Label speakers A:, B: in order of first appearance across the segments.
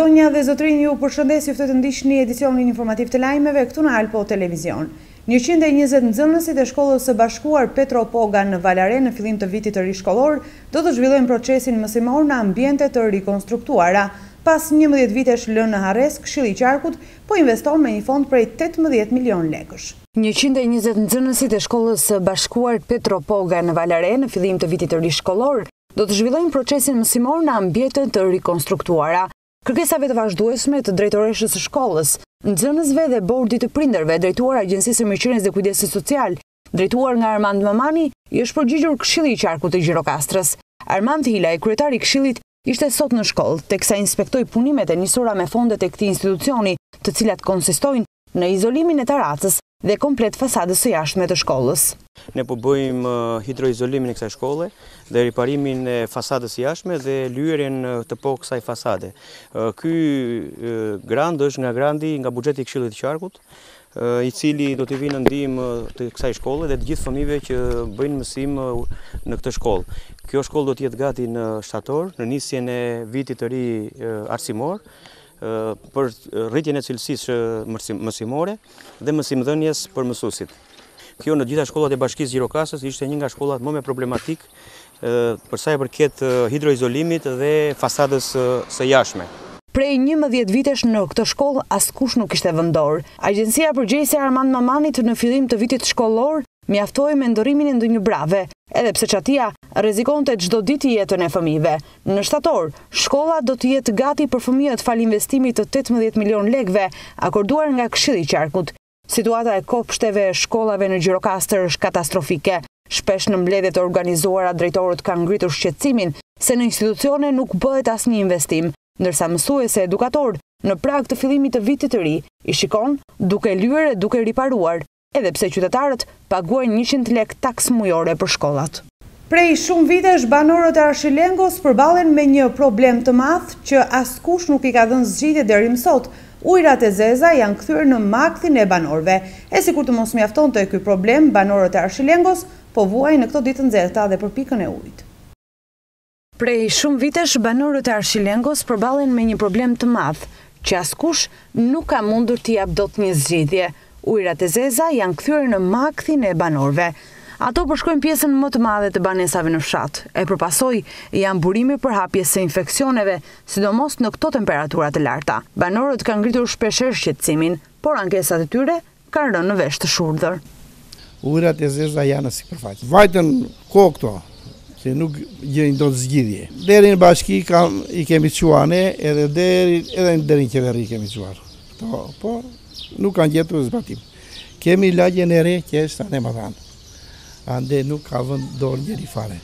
A: Zonja dhe zotrinj, ju përshëndes, ju ftoj të ndiqni edicionin informativ të lajmeve këtu në Alpo Televizion. 120 nxënësit e shkollës së bashkuar Petro Poga në Valare në fillim të vitit të ri shkollor do të zhvillojnë procesin mësimor në ambiente të rikonstruktuara. Pas 11 vitesh lënë në harres, Këshilli i Qarkut po investon me një fond prej 18 milion lekësh. 120 nxënësit e shkollës së bashkuar Petro Poga në Valare në fillim të vitit të ri shkollor do të zhvillojnë procesin mësimor në ambiente të rikonstruktuara. Kërkesave të vazhduesme të drejtoreshës së shkollës, nxënësve dhe bordit të prindërve, drejtuar Agjencisë së Mirëqenies dhe Kujdesit Social, drejtuar nga Armand Mamani, i është përgjigjur Këshilli i Qarkut të Gjirokastrës. Armand Hilaj, kryetari i Këshillit, ishte sot në shkollë, teksa inspektoi punimet e nisura me fondet e këtij institucioni, të cilat konsistojnë në izolimin e terracës dhe komplet fasadës së jashtme të shkollës.
B: Ne po bëjmë hidroizolimin e kësaj shkolle dhe riparimin e fasadës së jashtme dhe lyerjen të po kësaj fasade. Ky grand është nga grandi nga buxheti i Këshillit të Qarkut, i cili do të vinë në ndihmë të kësaj shkolle dhe të gjithë fëmijëve që bëjnë mësim në këtë shkollë. Kjo shkollë do të jetë gati në shtator, në nisjen e vitit të ri arsimor, për rritjen e cilësisë mësimore dhe mësimdhënies për mësuesit. Kjo në gjitha shkollat e Bashkisë Gjirokastrës ishte një nga shkollat më me problematik për sa i përket hidroizolimit dhe fasadës së jashtme.
A: Prej 11 vitesh në këtë shkollë askush nuk ishte vendor. Agjencia Përgjegjëse Armand Mamanit në fillim të vitit shkollor mjaftoi me ndërrimin e ndonjë brave, edhe pse çatia rrezikonte çdo ditë jetën e fëmijëve. Në shtator, shkolla do të jetë gati për fëmijët fal investimit të 18 milion lekëve akorduar nga Këshilli i Qarkut. Situata e kopshteve e shkollave në Gjirokastër është katastrofike. Shpesh në mbledhjet e organizuara drejtorët kanë ngritur shqetësimin se në institucione nuk bëhet asnjë investim, ndërsa mësues e edukator në prag të fillimit të vitit të ri i shikon duke lyer e duke riparuar, edhe pse qytetarët paguajnë 100 lekë taks mujore për shkollat. Prej shumë vitesh banorët e Arshilengos përballen me një problem të madh që askush nuk i ka dhënë zgjidhje deri më sot. Ujërat e zeza janë kthyer në makthin e banorëve. E sikur të mos mjaftonte ky problem, banorët e Arshilengos po vuajnë në këto ditë të nxehta dhe për pikën e ujit. Prej shumë vitesh banorët e Arshilengos përballen me një problem të madh që askush nuk ka mundur t'i jap dot një zgjidhje. Ujërat e zeza janë kthyer në makthin e banorëve. Ato përshkojnë pjesën më të madhe të banesave në fshat, e përpasoj janë burimi për hapjes së infeksioneve, sidomos në këto temperatura të larta. Banorët kanë ngritur shpeshherë shqetësimin, por ankesat e tyre kanë rënë në vesh të shurdhër.
C: Ujërat e zeza janë në sipërfaqe. Vajtën kohë këto, që nuk gjejnë dot zgjidhje. Deri në bashki i kemi çuar ne, edhe deri në qeveri kemi çuar. Po nuk kanë gjetur zbatim. Kemi lagjen e re që është tani më thanë. Ande nuk ka vënd dorë njeri fare.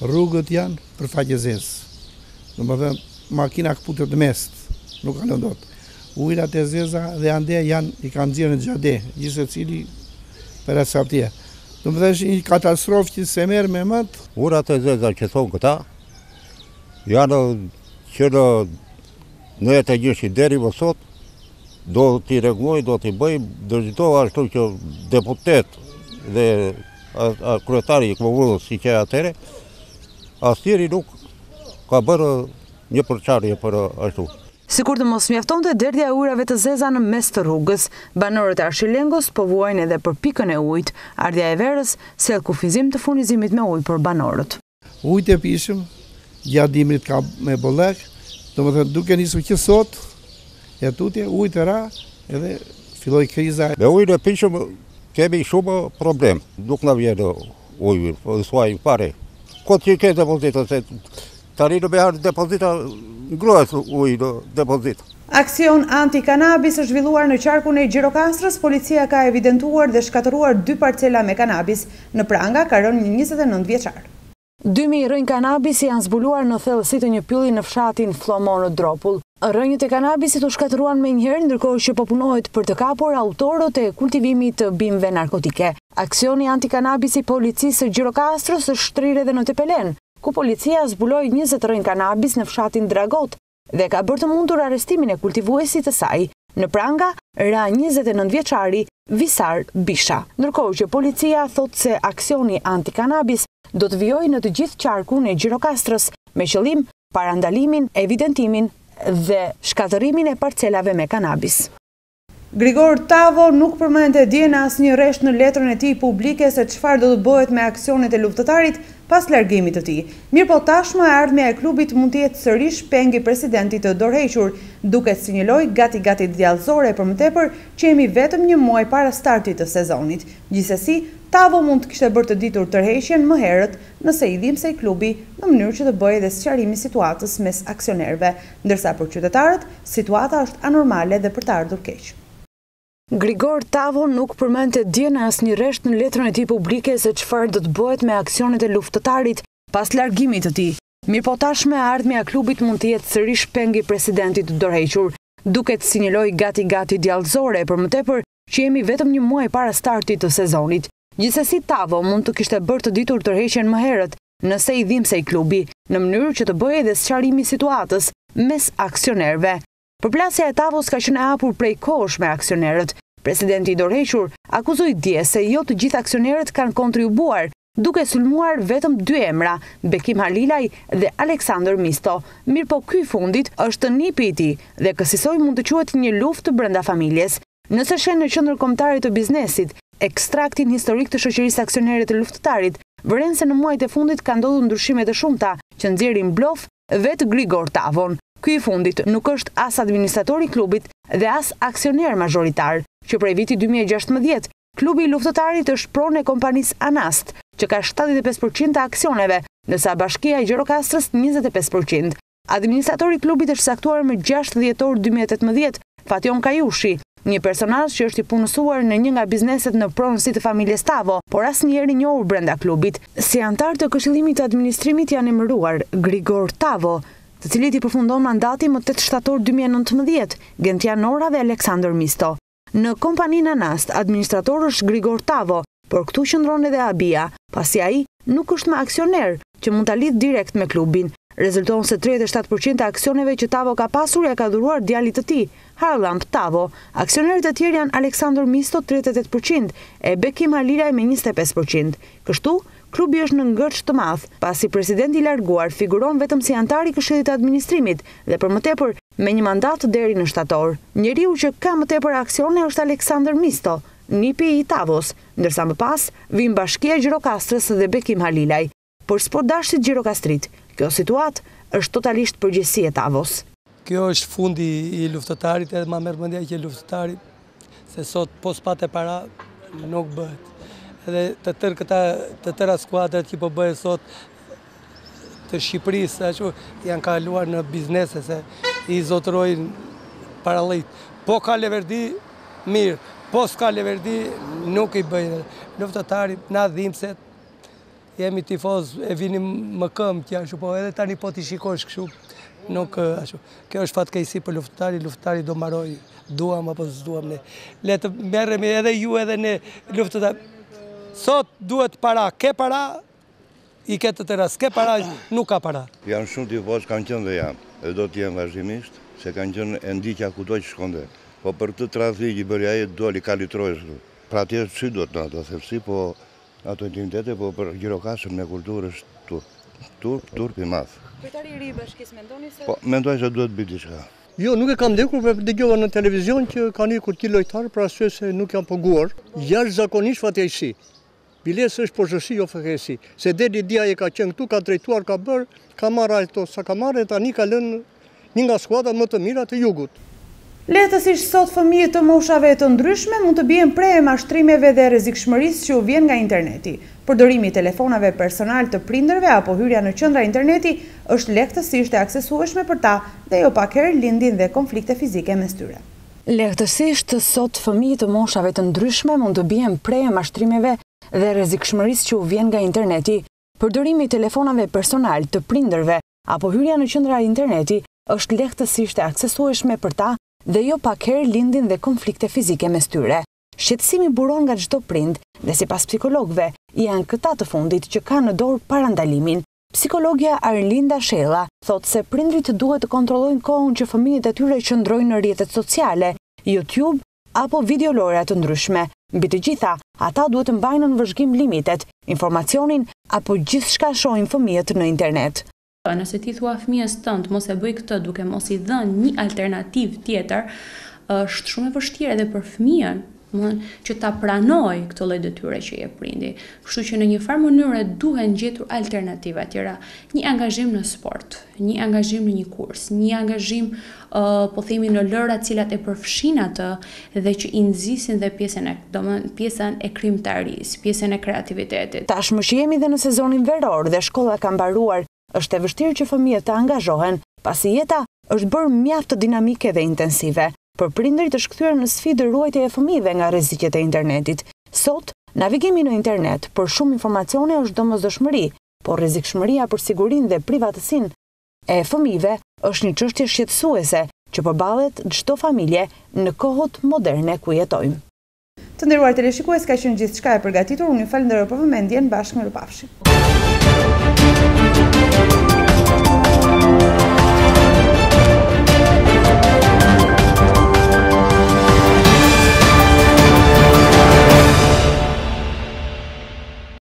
C: Rrugët janë për faqe zezë. Domethënë makina këputet të mest, nuk ka lëndot. Ujërat e zeza dhe ande i kanë nxjerrë në xhade, gjithë secili për asfaltie. Domethënë është një katastrofë që se merr me mend.
D: Ujërat e zeza që thonë këta janë që në të gjyshi deri më sot do t'i rregullojnë, do t'i bëjmë dërgjito ashtu që deputet dhe kryetari i komunës si që atëre, asnjëri nuk ka bërë një përçarje për ashtu.
A: Sikur të mos mjaftonte derdhja e ujërave të zeza në mes të rrugës, banorët e Arshilengos po vuajnë edhe për pikën e ujit. Ardhja e verës sjell kufizim të furnizimit me ujë për banorët.
C: Ujit e pishëm, gjatë dimrit ka me bollek, domethënë duke nisur që sot, e tutje ujit e ra, edhe filloi kriza.
D: Me ujin e pishëm kemi shumë problem, nuk na vjen ujë, suaj fare. Kot që ke depozita, se tani do bëhet depozita ngrohet ujë në depozit.
A: Aksion anti-kanabis është zhvilluar në qarkun e Gjirokastrës. Policia ka evidentuar dhe shkatëruar 2 parcela me kanabis. Në pranga ka rënë një 29 vjeçar. 2000 rënjë kanabisi janë zbuluar në thellësi të një pylli në fshatin Flomon në Dropull. Rënjët e kanabisit u shkatëruan menjëherë, ndërkohë që po punohet për të kapur autorët e kultivimit të bimëve narkotike. Aksioni anti-kanabisi policisë së Gjirokastrës është shtrirë edhe në Tepelen, ku policia zbuloi 20 rënjë kanabis në fshatin Dragot dhe ka bërë të mundur arrestimin e kultivuesit të saj. Në pranga ra 29 vjeçari Visar Bisha. Ndërkohë që policia thotë se aksioni anti-kanabis do të vijojë në të gjithë qarkun e Gjirokastrës me qëllim parandalimin, evidentimin dhe shkatërimin e parcelave me kanabis. Grigor Tavo nuk përmendte dje në asnjë rresht në letrën e tij publike se çfarë do të bëhet me aksionet e luftëtarit pas largimit të tij. Mirëpo tashmë ardhmja e klubit mund të jetë sërish pengi presidentit të dorëhequr, duket si një lojë gati djallëzore, për më tepër që jemi vetëm një muaj para startit të sezonit. Gjithsesi, Tavo mund të kishte bërë të ditur tërheqjen më herët nëse i dhimbsej klubi në mënyrë që të bëjë edhe sqarimi i situatës mes aksionerëve, ndërsa për qytetarët situata është anormale dhe për të ardhur keq. Grigor Tavo nuk përmendte dje në asnjë rresht në letrën e tij publike se çfarë do të bëhet me aksionet e luftëtarit pas largimit të tij. Mirëpo tashmë ardhmja e klubit mund të jetë sërish pengi presidentit të dorëhequr. Duket si një lojë gati djallëzore, për më tepër që jemi vetëm një muaj para startit të sezonit. Gjithsesi, Tavo mund të kishte bërë të ditur tërheqjen më herët nëse i dhimbsej klubi, në mënyrë që të bëjë edhe sqarimi i situatës mes aksionerëve. Përplasja e Tavos ka qenë e hapur prej kohësh me aksionerët. Presidenti i dorëhequr akuzoi dje se jo të gjithë aksionerët kanë kontribuar, duke sulmuar vetëm 2 emra, Bekim Halilaj dhe Aleksandër Misto. Mirëpo ky i fundit është nipi i tij dhe kësaj mund të quhet një luftë brenda familjes. Nëse shen në qendër kombëtare të biznesit, ekstraktin historik të shoqërisë aksionere të luftëtarit, vëren se në muajt e fundit ka ndodhur ndryshime të shumta që nxjerrin blof vetë Grigor Tavon. Ky i fundit nuk është as administratori i klubit dhe as aksioner mazhoritar, që prej viti 2016 klubi i luftëtarit është pronë e kompanisë Anast, që ka 75% të aksioneve, ndërsa Bashkia e Gjirokastrës 25%. Administratori i klubit është saktuar më 6 dhjetor 2018, Fation Kajushi, një personazh që është i punësuar në një nga bizneset në pronësi të familjes Tavo, por asnjëherë i njohur brenda klubit. Si antar të Këshillimit të Administrimit janë emëruar Grigor Tavo, të cilit i përfundon mandati më 8 shtator 2019, Gentian Nora dhe Aleksandër Misto. Në kompaninë Anast, administrator është Grigor Tavo, por këtu qëndron edhe Abia, pasi ai nuk është më aksioner që mund ta lidh direkt me klubin. Rezulton se 37% e aksioneve që Tavo ka pasur ja ka dhuruar djalit të tij, Harlamp Tavo. Aksionerët e tjerë janë Aleksandër Misto 38% e Bekim Halilaj me 25%. Kështu, klubi është në ngërç të madh, pasi presidenti i larguar figuron vetëm si antar i Këshillit të Administrimit dhe për më tepër me një mandat deri në shtator. Njeriu që ka më tepër aksione është Aleksandër Misto, nipi i Tavos, ndërsa më pas vijnë Bashkia e Gjirokastrës dhe Bekim Halilaj. Por s'po dashit Gjirokastrit, kjo situatë është totalisht përgjegjësi e Tavos.
E: Kjo është fundi i luftëtarit, edhe ma merr mendja që luftëtarit, se sot po s'pate para nuk bëhet. Edhe të tëra skuadrat që po bëhet sot të Shqipërisë, janë kaluar në biznese se i zotërojnë parallit. Po ka leverdi, mirë, po s'ka leverdi, nuk i bëjnë. Luftëtarit, na dhimbset, jemi tifoz, e vini më këmë që ashtu, po edhe tani po t'i shikosh kështu, nuk ashtu. Kjo është fatkeqësi për luftëtari do mbaroj, duam apo s'duam ne. Le të merremi edhe ju edhe ne luftëtar. Sot duhet para, ke para, i ke të tëra, s'ke para, nuk ka para.
D: Janë shumë tifoz, kanë qenë dhe janë, e do t'jenë vazhdimisht, se kanë qenë e ndikja kudo që shkonde. Po për të tradhti që bëri ai doli ka litrojës. Pra atje si duhet në ato thellësi, po ato intimitete, po për Gjirokastrën me kulturë është turp i madh.
A: Kryetari i ri i bashkisë mendoni se?
D: Po, mendoj se duhet bëj diçka.
F: Jo, nuk e kam ndjekur, për dëgjova në televizion që kanë ikur ti lojtarë për arsye se nuk janë paguar. Jashtëzakonisht fatkeqësi. Bilesë është poshësi, jo fatkeqësi. Se deri dia e ka qenë këtu, ka drejtuar, ka bërë, ka marrë ato sa ka marrë, tani ka lënë një nga skuadrat më të mira të jugut.
A: Lehtësisht sot fëmijët të moshave të ndryshme mund të bien prej e mashtrimeve dhe rrezikshmërisë që u vjen nga interneti. Përdorimi i telefonave personal të prindërve apo hyrja në qendra interneti është lehtësisht e aksesueshme për ta dhe jo pak herë lindin dhe konflikte fizike mes tyre. Lehtësisht sot fëmijët të moshave të ndryshme mund të bien prej e mashtrimeve dhe rrezikshmërisë që u vjen nga interneti. Përdorimi i telefonave personal të prindërve apo hyrja në qendra interneti është lehtësisht e aksesueshme për ta dhe jo pak herë lindin dhe konflikte fizike mes tyre. Shqetësimi buron nga çdo prind dhe sipas psikologëve janë këta të fundit që kanë në dorë parandalimin. Psikologja Arlinda Shella thotë se prindrit duhet të kontrollojnë kohën që fëmijët e tyre qëndrojnë në rrjetet sociale, YouTube apo videolojra të ndryshme. Mbi të gjitha, ata duhet të mbajnë në vëzhgim limitet, informacionin apo gjithçka shohin fëmijët në internet.
G: Nëse ti thua fëmijës tënd mos e bëj këtë duke mos i dhënë një alternativë tjetër, është shumë e vështirë edhe për fëmijën që ta pranoj këtë lloj detyre që jep prindi. Kështu që në një farë mënyrë duhen gjetur alternativa tjera. Një angazhim në sport, një angazhim në një kurs, një angazhim po themi në lëra të cilat e përfshin atë dhe që i nxisin dhe pjesën e krijimtarisë, pjesën e kreativitetit.
A: Tashmë që jemi dhe në sezonin veror dhe shkolla ka mbaruar, është e vështirë që fëmijët të angazhohen, pasi jeta është bërë mjaft dinamike dhe intensive. Për prindërit është kthyer në sfidë ruajtja e fëmijëve nga rreziqet e internetit. Sot, navigimi në internet për shumë informacione është domosdoshmëri, por rrezikshmëria për sigurinë dhe privatësinë e fëmijëve është një çështje shqetësuese që përballet çdo familje në kohët moderne ku jetojmë.
H: Të nderuar teleshikues, ka qenë gjithçka e përgatitur. Unë ju falenderoj për vëmendjen. Bashkë mirupafshim.